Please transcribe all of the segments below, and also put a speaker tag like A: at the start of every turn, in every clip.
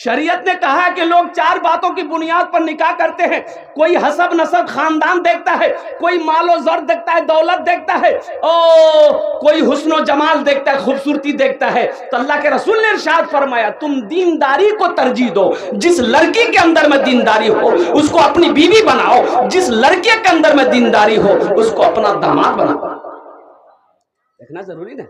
A: शरीयत ने कहा है कि लोग 4 बातों की बुनियाद पर निकाह करते हैं। कोई हसब नसब खानदान देखता है, कोई मालो ज़र देखता है, दौलत देखता है, कोई हुस्न और जमाल देखता है, खूबसूरती देखता है। तो अल्लाह के रसूल ने इरशाद फरमाया, तुम दीनदारी को तरजीह दो। जिस लड़की के अंदर में दीनदारी हो उसको अपनी बीवी बनाओ, जिस लड़के के अंदर में दीनदारी हो उसको अपना दामाद बनाओ। देखना जरूरी है।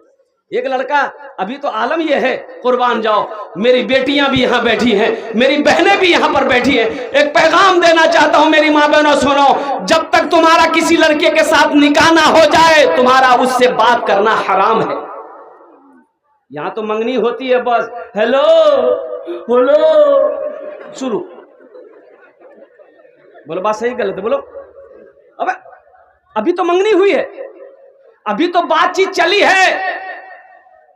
A: एक लड़का, अभी तो आलम यह है, कुर्बान जाओ, मेरी बेटियां भी यहां बैठी हैं, मेरी बहनें भी यहां पर बैठी हैं। एक पैगाम देना चाहता हूं मेरी मां बहनों, सुनो, जब तक तुम्हारा किसी लड़के के साथ निकाह ना हो जाए तुम्हारा उससे बात करना हराम है। यहां तो मंगनी होती है, बस हेलो हेलो शुरू। बोलो बात सही गलत है, बोलो। अबे अभी तो मंगनी हुई है, अभी तो बातचीत चली है।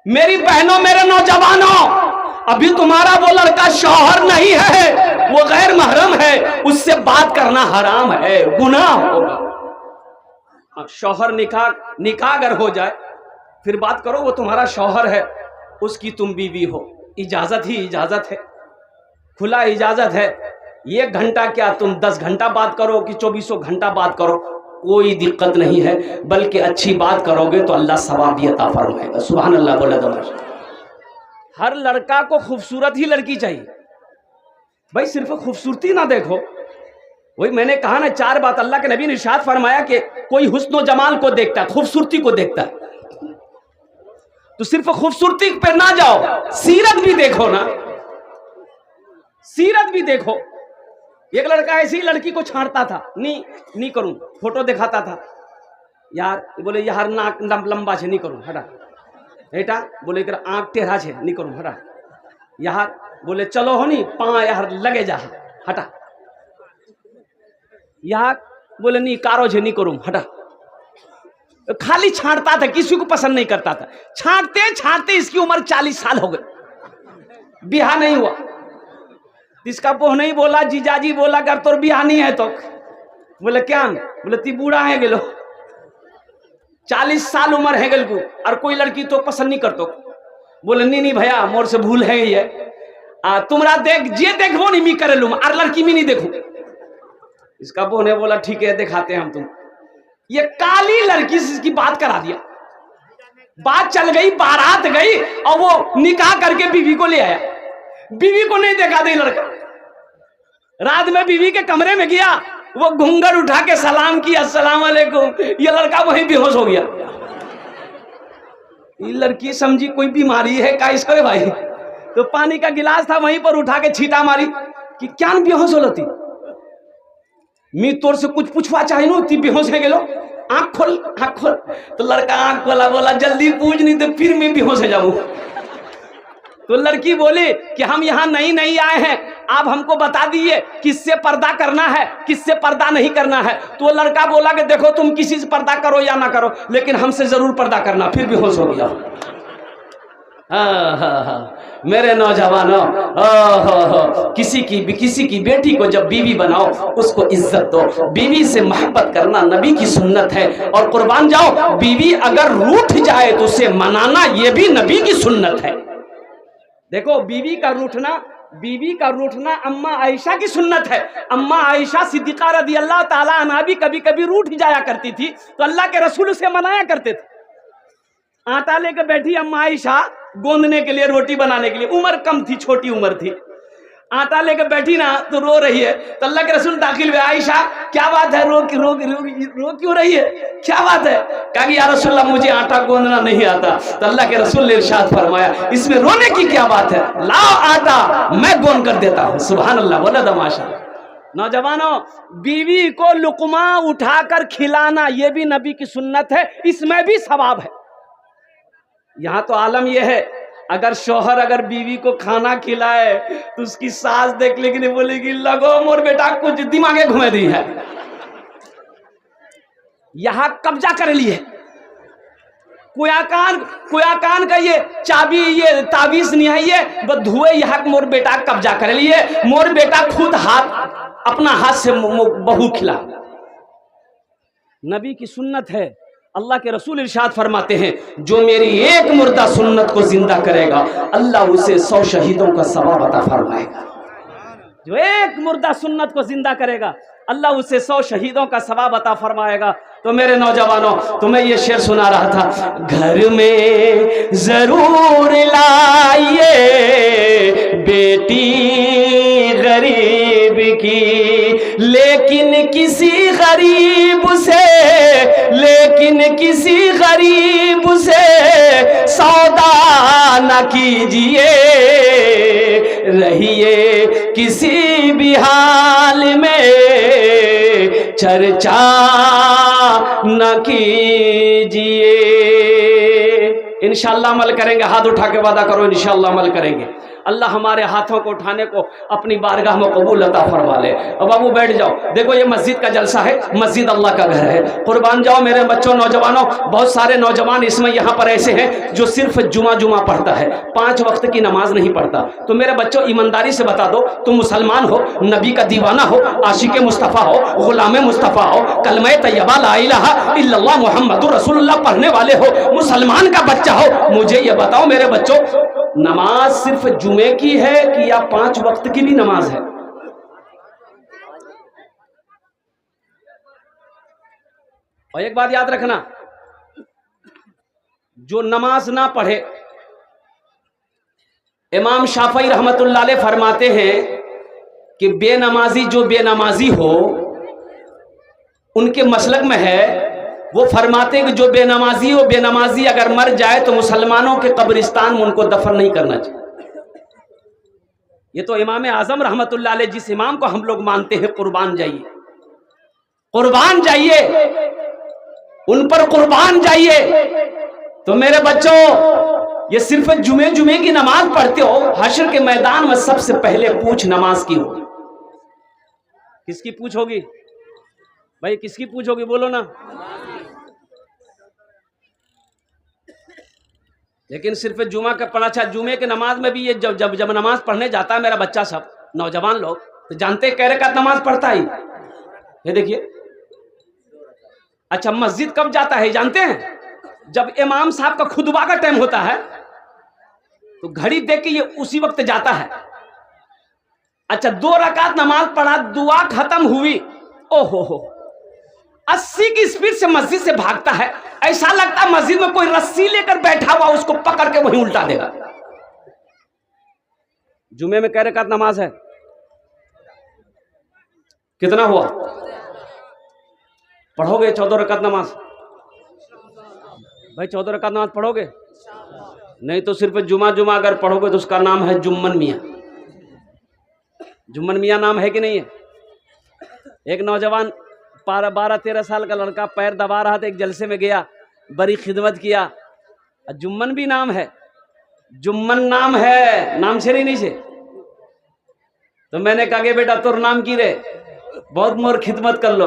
A: मेरी बहनों, मेरे नौजवानों, अभी तुम्हारा वो लड़का शौहर नहीं है, वो गैर महरम है, उससे बात करना हराम है, गुनाह होगा। शौहर निकाह अगर हो जाए फिर बात करो, वो तुम्हारा शौहर है, उसकी तुम बीवी हो, इजाजत ही इजाजत है, खुला इजाजत है। 1 घंटा क्या तुम 10 घंटा बात करो कि 24 घंटा बात करो, कोई दिक्कत नहीं है, बल्कि अच्छी बात करोगे तो अल्लाह सवाब भी अता फरमाएगा। सुभान अल्लाह बोले तो। हर लड़का को खूबसूरत ही लड़की चाहिए भाई, सिर्फ खूबसूरती ना देखो। वही मैंने कहा ना, 4 बात अल्लाह के नबी ने इरशाद फरमाया कि कोई हुस्न और जमाल को देखता है, खूबसूरती को देखता है। तो सिर्फ खूबसूरती पे ना जाओ, सीरत भी देखो ना, सीरत भी देखो। एक लड़का ऐसी लड़की को छांटता था, नहीं करूं, फोटो दिखाता था, यार बोले यार नाक लंबा छे, नहीं करूं, हटा। बेटा बोले इधर आंख टेढ़ा छे, नहीं करूं, हटा। यार बोले चलो हो नहीं पाँव यार लगे जा, हटा। यार बोले नहीं कारो छे, नहीं करूं, हटा। खाली छांटता था, किसी को पसंद नहीं करता था। छांटते छांटते इसकी उम्र 40 साल हो गई, बिहा नहीं हुआ। इसका पोह नहीं बोला, जीजाजी बोला अगर तोर बिहा नहीं है तो, बोले क्या, बोले ती बूढ़ा है गेलो, 40 साल उम्र है गेल को, और कोई लड़की तो पसंद नहीं करतो। बोले नहीं भैया मोर से भूल है ये, तुमरा देख जे देखो नहीं मी करे लूं, और लड़की में नहीं देखू। इसका पोह ने बोला ठीक है दिखाते हैं हम तुम। ये काली लड़की से इसकी बात करा दिया, बात चल गई, बारात गई, और वो निकाह करके बीवी को ले आया। बीवी को नहीं देखा दे लड़का, रात में बीवी के कमरे में गया, वो घूंघट उठा के सलाम किया, अस्सलाम वालेकुम। ये लड़का वहीं बेहोश हो गया। ये लड़की समझी कोई बीमारी है का इसको भाई, तो पानी का गिलास था वहीं पर उठा के छीटा मारी कि क्या बेहोश हो लती। मी तोर से कुछ पूछवा चाहिए नो, ती बेहोश है गेलो, आंख खोल आंख खोल। तो लड़का आंख खोला, बोला जल्दी पूछ नहीं तो फिर मैं बेहोश हो जाऊं। तो लड़की बोली कि हम यहाँ नहीं आए हैं, आप हमको बता दीजिए किससे पर्दा करना है, किससे पर्दा नहीं करना है। तो लड़का बोला कि देखो तुम किसी से पर्दा करो या ना करो, लेकिन हमसे जरूर पर्दा करना। फिर बेहोश हो गया। मेरे नौजवानों, किसी की बेटी को जब बीवी बनाओ उसको इज्जत दो, बीवी से मोहब्बत करना नबी की सुन्नत है। और कुर्बान जाओ, बीवी अगर रूठ जाए तो उसे मनाना ये भी नबी की सुन्नत है। देखो बीवी का रूठना अम्मा आयशा की सुन्नत है। अम्मा आयशा सिद्दीक़ा रज़ी अल्लाह ताला अन्हा भी कभी कभी रूठ जाया करती थी, तो अल्लाह के रसूल उसे मनाया करते थे। आटा लेकर बैठी अम्मा आयशा गोंदने के लिए, रोटी बनाने के लिए, उम्र कम थी, छोटी उम्र थी। आटा लेकर बैठी ना तो रो रही है, तो अल्लाह के रसूल दाखिल हुए, आयशा क्या बात है, रो क्यों रही है, क्या बात है? कहा कि या रसूलल्लाह मुझे आटा गूंदना नहीं आता। तो अल्लाह के रसूल ने इरशाद फरमाया, इसमें रोने की क्या बात है, लाओ आटा मैं गूंद कर देता हूँ। सुभान अल्लाह, बोला तमाशा। नौजवानों, बीवी को लुकमा उठाकर खिलाना ये भी नबी की सुन्नत है, इसमें भी सवाब है। यहाँ तो आलम यह है, अगर शौहर अगर बीवी को खाना खिलाए तो उसकी सास देख लेगी, बोलेगी लगो मोर बेटा कुछ दिमागे घुमा दी है, यहां कब्जा कर लिए। कुयाकान का ये चाबी, ये ताबीज नहीं है, ये बधुए यहाँ मोर बेटा कब्जा कर लिए। मोर बेटा खुद अपना हाथ से बहू खिला। नबी की सुन्नत है अल्लाह के रसूल इरशाद फरमाते हैं, जो मेरी एक मुर्दा सुन्नत को जिंदा करेगा अल्लाह उसे 100 शहीदों का सवाब अता फरमाएगा। जो एक मुर्दा सुन्नत को जिंदा करेगा अल्लाह उसे 100 शहीदों का सवाब अता फरमाएगा। तो मेरे नौजवानों, तुम्हें ये शेर सुना रहा था, घर में जरूर लाइए बेटी गरीब की, लेकिन किसी गरीब से सौदा न कीजिए, रहिए किसी भी हाल में चर्चा न कीजिए। इंशाअल्लाह अमल करेंगे। हाथ उठा के वादा करो, इंशाअल्लाह अमल करेंगे। अल्लाह हमारे हाथों को उठाने को अपनी बारगाह में कबूल अता फरमा ले। अब बाबू बैठ जाओ, देखो ये मस्जिद का जलसा है, मस्जिद अल्लाह का घर है। कुर्बान जाओ मेरे बच्चों, नौजवानों। बहुत सारे नौजवान इसमें यहाँ पर ऐसे हैं जो सिर्फ जुमा पढ़ता है, 5 वक्त की नमाज नहीं पढ़ता। तो मेरे बच्चों ईमानदारी से बता दो, तुम मुसलमान हो, नबी का दीवाना हो, आशिक मुस्तफ़ा हो, गुलाम मुस्तफ़ा हो, कलमे तैयबा ला इलाहा इल्लल्लाह मुहम्मदुर रसूलुल्लाह पढ़ने वाले हो, मुसलमान का बच्चा हो, मुझे ये बताओ मेरे बच्चों, नमाज सिर्फ जुमे की है कि या 5 वक्त की भी नमाज है? और एक बात याद रखना, जो नमाज ना पढ़े, इमाम शाफई रहमतुल्लाह अलैह फरमाते हैं कि बेनमाजी जो बेनमाजी हो, उनके मसलक में है, वो फरमाते हैं कि जो बेनमाजी हो, बेनमाजी अगर मर जाए तो मुसलमानों के कब्रिस्तान में उनको दफन नहीं करना चाहिए। ये तो इमाम आजम रहमतुल्लाह अलैह, जिस इमाम को हम लोग मानते हैं, कुर्बान जाइए, कुर्बान जाइए, उन पर कुर्बान जाइए। तो मेरे बच्चों, ये सिर्फ जुमे की नमाज पढ़ते हो, हश्र के मैदान में सबसे पहले पूछ नमाज की हो। किसकी पूछ होगी भाई, किसकी पूछ होगी, बोलो ना। लेकिन सिर्फ जुमा का पढ़ा, अच्छा जुमे के नमाज में भी ये जब नमाज पढ़ने जाता है मेरा बच्चा, सब नौजवान लोग तो जानते हैं, कह रकात नमाज पढ़ता ही। ये देखिए, अच्छा मस्जिद कब जाता है जानते हैं? जब इमाम साहब का खुतबा का टाइम होता है तो घड़ी देख के ये उसी वक्त जाता है। अच्छा 2 रकात नमाज पढ़ा, दुआ खत्म हुई, ओहो हो 80 की स्पीड से मस्जिद से भागता है, ऐसा लगता है मस्जिद में कोई रस्सी लेकर बैठा हुआ, उसको पकड़ के वहीं उल्टा देगा। जुमे में कह रकात नमाज है, कितना हुआ? पढ़ोगे 14 रकात नमाज? भाई 14 रकात नमाज पढ़ोगे? नहीं तो सिर्फ जुमा अगर पढ़ोगे तो उसका नाम है जुम्मन मियाँ। जुम्मन मियाँ नाम है कि नहीं है? एक नौजवान 12-13 साल का लड़का पैर दबा रहा था, एक जलसे में गया, बड़ी खिदमत किया, जुम्मन भी नाम है, जुम्मन नाम है, नाम से नहीं से। तो मैंने कहा कि बेटा तोर नाम की रे, बहुत मोर खिदमत कर लो।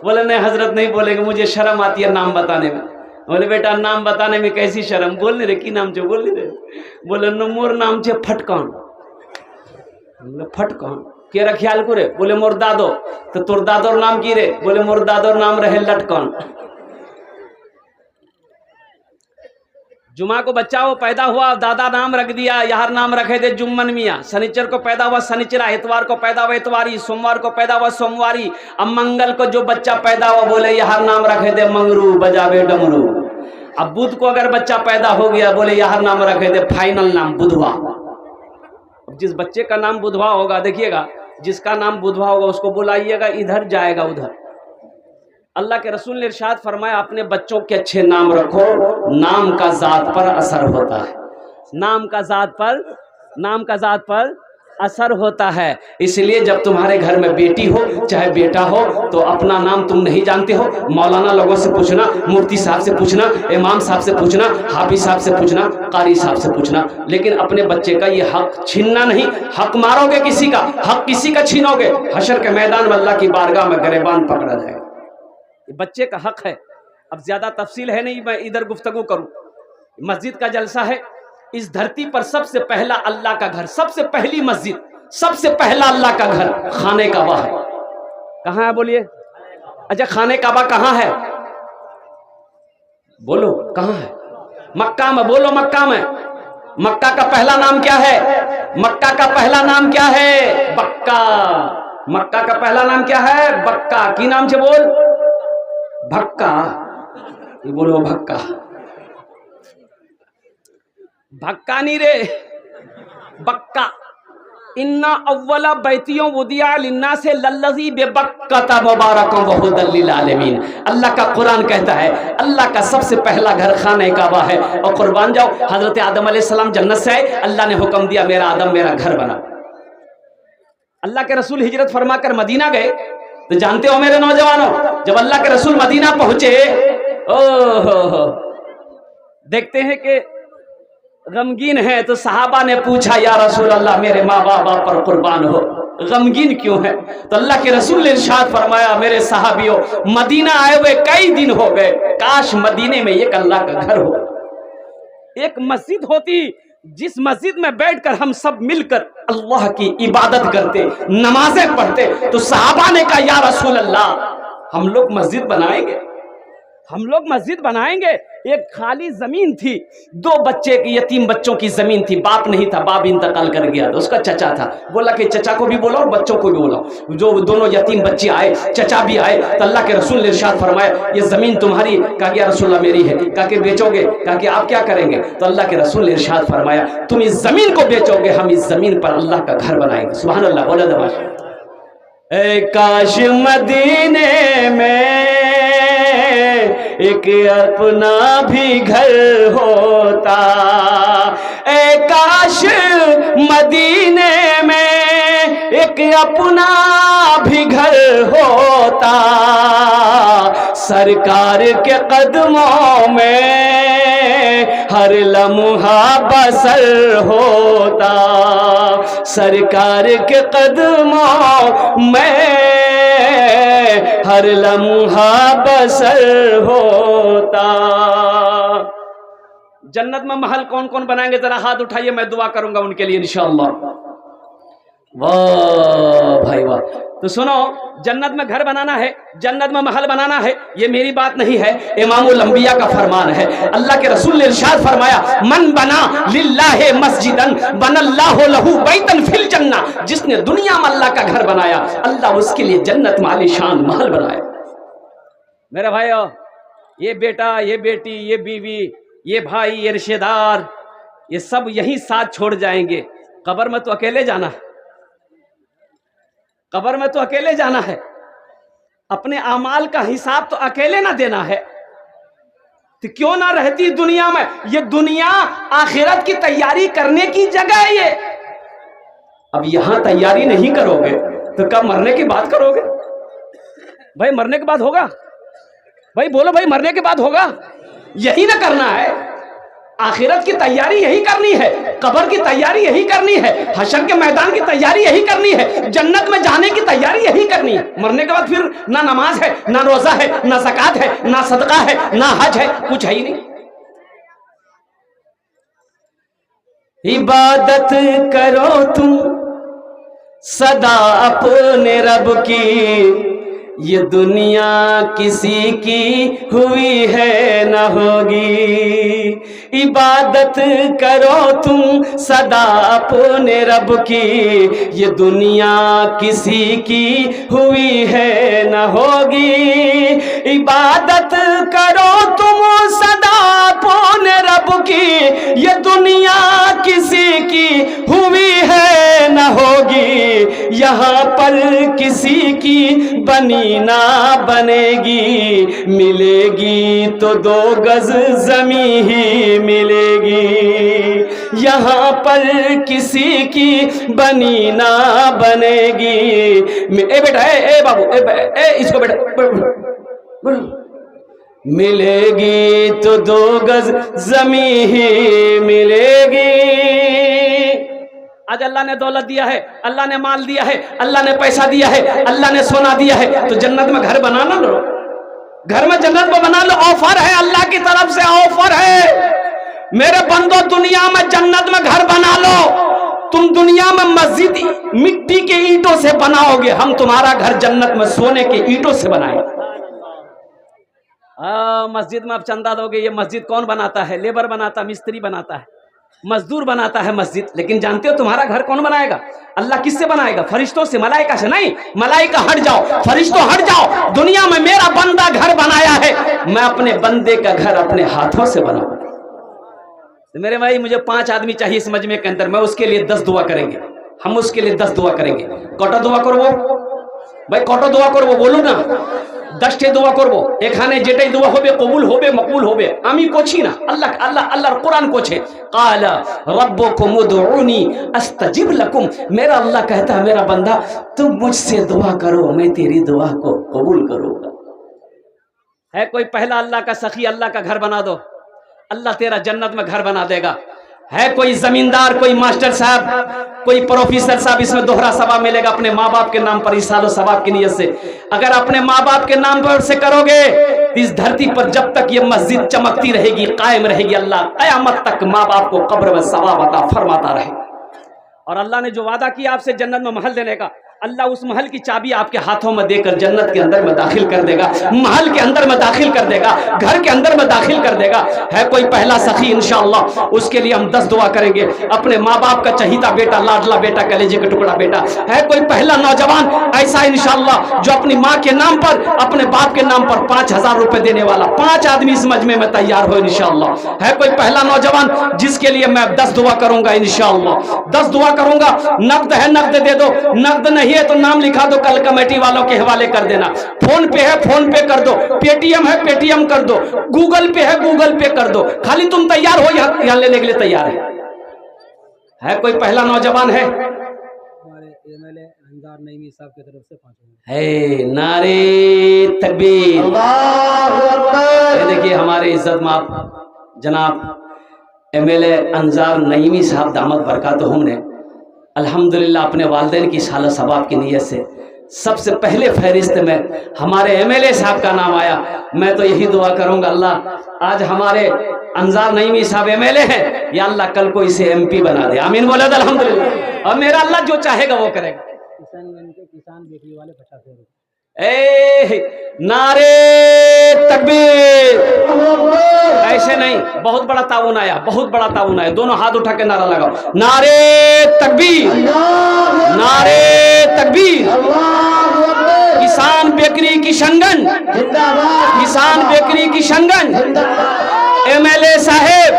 A: बोले नहीं हजरत नहीं बोलेंगे, मुझे शर्म आती है नाम बताने में। बोले बेटा नाम बताने में कैसी शर्म, बोलने रे की नाम छो, बोलने रे। बोले नो मोर नाम छे फटकान। बोले फटकान केरा ख्याल को रे? बोले मोर दादो। तो तोर दादोर नाम की रे? बोले मोर दादोर नाम रहे लटकन। जुमा को बच्चा वो पैदा हुआ, दादा नाम रख दिया, यार नाम रखे थे जुम्मन मियाँ। शनिचर को पैदा हुआ शनिचरा, इतवार को पैदा हुआ इतवारी, सोमवार को पैदा हुआ सोमवारी। अब मंगल को जो बच्चा पैदा हुआ, बोले यार नाम रखे थे मंगरू बजावे डमरू। अब बुध को अगर बच्चा पैदा हो गया, बोले यार नाम रखे थे फाइनल नाम बुधवा। अब जिस बच्चे का नाम बुधवा होगा, देखिएगा जिसका नाम बुधवा होगा उसको बुलाइएगा, इधर जाएगा उधर। अल्लाह के रसूल ने इरशाद फरमाया, अपने बच्चों के अच्छे नाम रखो, नाम का जात पर असर होता है। नाम का जात पर असर होता है। इसलिए जब तुम्हारे घर में बेटी हो चाहे बेटा हो, तो अपना नाम तुम नहीं जानते हो, मौलाना लोगों से पूछना, मुफ्ती साहब से पूछना, इमाम साहब से पूछना, हाफिज साहब से पूछना, कारी साहब से पूछना। लेकिन अपने बच्चे का ये हक छीनना नहीं। हक मारोगे किसी का, हक किसी का छीनोगे, हशर के मैदान में अल्लाह की बारगाह में गिरबान पकड़ा जाएगा। बच्चे का हक है। अब ज्यादा तफसील है नहीं, मैं इधर गुफ्तगू करूं। मस्जिद का जलसा है, इस धरती पर सबसे पहला अल्लाह का घर, सबसे पहली मस्जिद, सबसे पहला अल्लाह का घर खाने काबा है। कहाँ है बोलिए? अच्छा खाने काबा कहाँ है? बोलो कहाँ है? मक्का में। बोलो मक्का में। मक्का का पहला नाम क्या है? मक्का का पहला नाम क्या है? बक्का। मक्का का पहला नाम क्या है? बक्का। की नाम से बोल? भक्का। ये बोलो भक्का। भक्का नहीं रे, बक्का। इन्ना अव्वला बैतियों वुदिया लिन्ना से लल्लज़ी बेबक्कता मुबारकम व हुदल लिल आलमीन। अल्लाह का कुरान कहता है अल्लाह का सबसे पहला घर खाने काबा है। और कुर्बान जाओ, हजरत आदम अलैहिस्सलाम जन्नत से आए, अल्लाह ने हुक्म दिया मेरा आदम मेरा घर बना। अल्लाह के रसूल हिजरत फरमा कर मदीना गए, तो जानते हो मेरे नौजवानों, जब अल्लाह के रसूल मदीना पहुंचे, ओहो, देखते हैं कि गमगीन है। तो सहाबा ने पूछा या रसूल अल्लाह मेरे माँ बाप पर कुर्बान हो, गमगीन क्यों है? तो अल्लाह के रसूल ने इरशाद फरमाया मेरे सहाबियों, मदीना आए हुए कई दिन हो गए, काश मदीने में एक अल्लाह का घर हो, एक मस्जिद होती जिस मस्जिद में बैठकर हम सब मिलकर अल्लाह की इबादत करते, नमाजें पढ़ते। तो सहाबा ने कहा या रसूल अल्लाह हम लोग मस्जिद बनाएंगे, हम लोग मस्जिद बनाएंगे। एक खाली जमीन थी, 2 बच्चे की, यतीम बच्चों की जमीन थी, बाप नहीं था, बाप इंतकाल कर गया, तो उसका चचा था। बोला कि चचा को भी बोलो और बच्चों को भी बोलो। जो दोनों यतीम बच्चे आए, चचा भी आए, तो अल्लाह के रसूल ने इरशाद फरमाया ये जमीन तुम्हारी? कहा कि या रसूल मेरी है। कहा कि बेचोगे? कहा कि आप क्या करेंगे? तो अल्लाह के रसूल ने इरशाद फरमाया तुम इस जमीन को बेचोगे, हम इस जमीन पर अल्लाह का घर बनाएंगे। सुभान अल्लाह। बोला दबाश। काश मदीने में एक अपना भी घर होता, काश मदीने में एक अपना भी घर होता, सरकार के कदमों में हर लम्हा बसर होता, सरकार के कदमों में हर लम्हा बसर होता। जन्नत में महल कौन कौन बनाएंगे? जरा हाथ उठाइए, मैं दुआ करूंगा उनके लिए इंशाअल्लाह। वाह भाई वाह। तो सुनो, जन्नत में घर बनाना है, जन्नत में महल बनाना है, ये मेरी बात नहीं है, इमामुल अंबिया का फरमान है। अल्लाह के रसूल ने इरशाद फरमाया मन बना लिल्लाहि मस्जिदन बनल्लाहु लहू बैतन फिल जन्ना। जिसने दुनिया में अल्लाह का घर बनाया, अल्लाह उसके लिए जन्नत में आलीशान महल बनाया। मेरे भाइयों, ये बेटा, ये बेटी, ये बीवी, ये भाई, ये रिश्तेदार, ये सब यही साथ छोड़ जाएंगे। कब्र में तो अकेले जाना है, कब्र में तो अकेले जाना है, अपने अमाल का हिसाब तो अकेले ना देना है। तो क्यों ना रहती दुनिया में? ये दुनिया आखिरत की तैयारी करने की जगह है ये। अब यहां तैयारी नहीं करोगे तो कब मरने की बात करोगे? भाई मरने के बाद होगा? भाई बोलो भाई, मरने के बाद होगा? यही ना करना है। आखिरत की तैयारी यही करनी है, कब्र की तैयारी यही करनी है, हशर के मैदान की तैयारी यही करनी है, जन्नत में जाने की तैयारी यही करनी है। मरने के बाद फिर ना नमाज है, ना रोजा है, ना ज़कात है, ना सदका है, ना हज है, कुछ है ही नहीं। इबादत करो तुम सदा अपने रब की, ये दुनिया किसी की हुई है न होगी। इबादत करो तुम सदा अपने रब की, ये दुनिया किसी की हुई है न होगी। इबादत करो तुम सदा अपने रब की, ये दुनिया किसी की हुई है न होगी। यहाँ पर किसी की बनी ना बनेगी, मिलेगी तो 2 गज जमी ही मिलेगी। यहाँ पर किसी की बनी ना बनेगी। ए बेटा, ए बाबू, ए इसको बेटा, मिलेगी तो 2 गज जमी ही मिलेगी। आज अल्लाह ने दौलत दिया है, अल्लाह ने माल दिया है, अल्लाह ने पैसा दिया है, अल्लाह ने सोना दिया है, तो जन्नत में घर बनाना लो, घर में जन्नत में बना लो। ऑफर है, अल्लाह की तरफ से ऑफर है। मेरे बंदो, दुनिया में जन्नत में घर बना लो। तुम दुनिया में मस्जिद मिट्टी के ईंटों से बनाओगे, हम तुम्हारा घर जन्नत में सोने के ईंटों से बनाएंगे। मस्जिद में आप चंदा दोगे, ये मस्जिद कौन बनाता है? लेबर बनाता, मिस्त्री बनाता है, मजदूर बनाता है मस्जिद। लेकिन जानते हो तुम्हारा घर कौन बनाएगा? अल्लाह किससे बनाएगा? फरिश्तों से, मलाइका से नहीं। मलाइका हट जाओ, फरिश्तों हट जाओ, दुनिया में मेरा बंदा घर बनाया है, मैं अपने बंदे का घर अपने हाथों से बनाऊंगा। तो मेरे भाई मुझे 5 आदमी चाहिए इस मजमे के अंदर, मैं उसके लिए 10 दुआ करेंगे, हम उसके लिए 10 दुआ करेंगे। कौटा दुआ करबो भाई, कौटा दुआ करबो बोलो ना, 10 दुआ करबो, एखाने जेटाई दुआ होबे कबूल होबे मकबूल होबे। आमी कोची ना, अल्लाह अल्लाह अल्लाह कुरान कोछे, काला रब्बुकुम उदउनी अस्तजिब लकुम। मेरा अल्लाह कहता है मेरा बंदा तुम मुझसे दुआ करो, मैं तेरी दुआ को कबूल करूंगा। है कोई पहला अल्लाह का सखी, अल्लाह का घर बना दो, अल्लाह तेरा जन्नत में घर बना देगा। है कोई जमींदार, कोई मास्टर साहब, कोई प्रोफेसर साहब, इसमें दोहरा सवाब मिलेगा अपने माँ बाप के नाम पर, इसालो सवाब की नियत से। अगर अपने माँ बाप के नाम पर से करोगे तो इस धरती पर जब तक ये मस्जिद चमकती रहेगी, कायम रहेगी, अल्लाह कयामत तक माँ बाप को कब्र में सवाब अता फरमाता रहे। और अल्लाह ने जो वादा किया आपसे जन्नत में महल देने का, अल्लाह उस महल की चाबी आपके हाथों में देकर जन्नत के अंदर में दाखिल कर देगा, महल के अंदर में दाखिल कर देगा, घर के अंदर में दाखिल कर देगा। है कोई पहला सखी इंशाअल्लाह, उसके लिए हम 10 दुआ करेंगे, अपने माँ बाप का चहीता बेटा, लाडला बेटा, कलेजे का टुकड़ा बेटा। है कोई पहला नौजवान ऐसा इंशाअल्लाह जो अपनी माँ के नाम पर, अपने बाप के नाम पर 5000 रुपए देने वाला, 5 आदमी इस मजमे में तैयार हो इंशाअल्लाह। है कोई पहला नौजवान जिसके लिए मैं 10 दुआ करूंगा इंशाअल्लाह, 10 दुआ करूंगा। नकद है नकद दे दो, नकद नहीं है तो नाम लिखा दो, कल कमेटी वालों के हवाले कर देना। फोन पे है फोन पे कर दो, पेटीएम है पेटीएम कर दो, गूगल पे है गूगल पे कर दो, खाली तुम तैयार हो, यहाँ लेने के लिए तैयार है कोई पहला नौजवान है?
B: हमारे एमएलए अंजार नईमी साहब की तरफ से 5
A: है। नारे तकबीर, ये देखिए हमारे इज्जत माफ जनाब एमएलए अंजार नईमी साहब दामद बरकातहुम ने अल्हम्दुलिल्लाह अपने वालिदैन की साला सवाब की नीयत से सबसे पहले फहरिस्त में हमारे एमएलए साहब का नाम आया। मैं तो यही दुआ करूंगा, अल्लाह आज हमारे अंजार नईमी साहब एमएलए हैं, या अल्लाह कल को इसे एमपी बना दे। आमीन बोले तो अल्हम्दुलिल्लाह। और मेरा अल्लाह जो चाहेगा वो करेगा।
B: किसान बेकरी वाले 50 रुपए।
A: नारे तकबीर, ऐसे नहीं, बहुत बड़ा ताउन आया, बहुत बड़ा ताउन आया। दोनों हाथ उठा के नारा लगाओ, नारे तकबीर, नारे तकबीर। किसान बेकरी किशनगंज, किसान बेकरी किशनगंज, एमएलए साहेब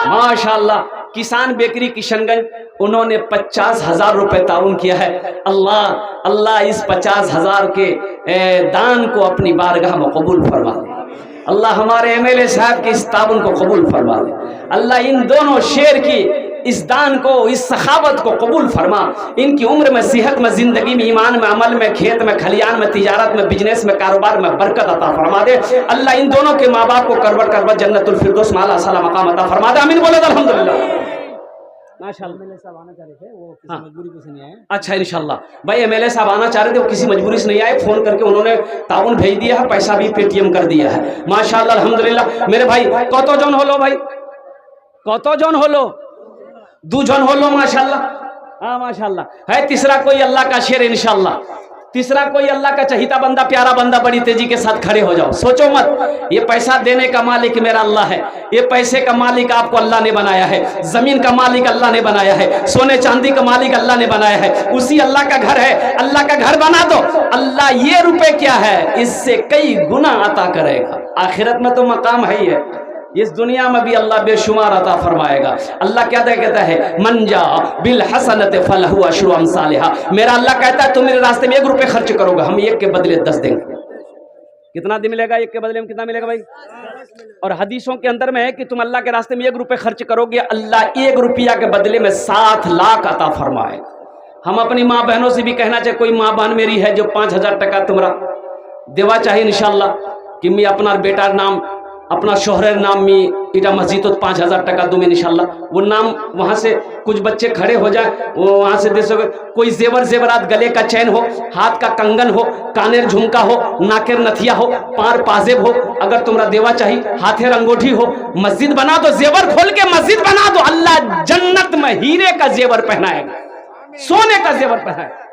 A: माशाल्लाह, किसान बेकरी किशनगंज, उन्होंने 50,000 रुपए ताउन किया है। अल्लाह अल्लाह इस 50,000 के दान को अपनी बारगाह में कबूल फरमा दे। अल्लाह हमारे एमएलए साहब के इस ताउन को कबूल फरमा दे। अल्लाह इन दोनों शेर की इस दान को, इस सखावत को कबूल फरमा। इनकी उम्र में, सेहत में, जिंदगी में, ईमान में, अमल में, खेत में, खलियान में, तिजारत में, बिजनेस में, कारोबार में बरकत अता फरमा दे। अल्लाह इन दोनों के माँ बाप को करवट करवट जन्नतुल फिरदौस में आला साला मकाम अता फरमा दे। आमीन बोले अल्हम्दुलिल्लाह। माशाअल्लाह
B: एमएलए साहब आना चाह रहे थे, वो किसी मजबूरी से नहीं आए।
A: अच्छा इंशाल्लाह भाई, एमएलए साहब आना चाह रहे थे, वो किसी मजबूरी से नहीं आए, फोन करके उन्होंने ताउन भेज दिया है, पैसा भी पेटीएम कर दिया है। माशाअल्लाह अल्हम्दुलिल्लाह। मेरे भाई कतो जन होलो भाई, कतो जन होलो, 2 जन होलो माशाअल्लाह। हाँ माशाअल्लाह। है तीसरा कोई अल्लाह का शेर इंशाअल्लाह, तीसरा कोई अल्लाह का चहीता बंदा, प्यारा बंदा, बड़ी तेजी के साथ खड़े हो जाओ। सोचो मत, ये पैसा देने का मालिक मेरा अल्लाह है, ये पैसे का मालिक आपको अल्लाह ने बनाया है, जमीन का मालिक अल्लाह ने बनाया है, सोने चांदी का मालिक अल्लाह ने बनाया है, उसी अल्लाह का घर है। अल्लाह का घर बना दो, अल्लाह ये रुपए क्या है, इससे कई गुना अता करेगा। आखिरत में तो मकाम है ही है, इस दुनिया में भी अल्लाह बेशुमार अता फरमाएगा। अल्लाह क्या कहता है, मंजा बिल हसनत फलहु अशरु अमसालिहा। मेरा अल्लाह कहता है तुम मेरे रास्ते में 1 रुपए खर्च करोगे, हम 1 के बदले 10 देंगे। कितना दिन मिलेगा? 1 के बदले में कितना मिलेगा भाई? और हदीसों के अंदर में है कि तुम अल्लाह के रास्ते में 1 रुपए खर्च करोगे, अल्लाह 1 रुपया के बदले में 7 लाख अता फरमाएगा। हम अपनी माँ बहनों से भी कहना चाहिए, कोई माँ बहन मेरी है जो 5000 टका तुम्हारा देवा चाहिए इंशाल्लाह, कि मैं अपना बेटा नाम, अपना शोहर नाम में इटा मस्जिद तो 5000 टका दूँ इंशाल्लाह। वो नाम वहाँ से कुछ बच्चे खड़े हो जाए, वो वहाँ से दे सके। कोई जेवरात, गले का चैन हो, हाथ का कंगन हो, कानेर झुमका हो, नाकेर नथिया हो, पार पाजेब हो, अगर तुम्हारा देवा चाहिए, हाथेर अंगूठी हो, मस्जिद बना दो, जेवर खोल के मस्जिद बना दो, अल्लाह जन्नत में हीरे का जेवर पहनाएगा, सोने का जेवर पहनाएगा।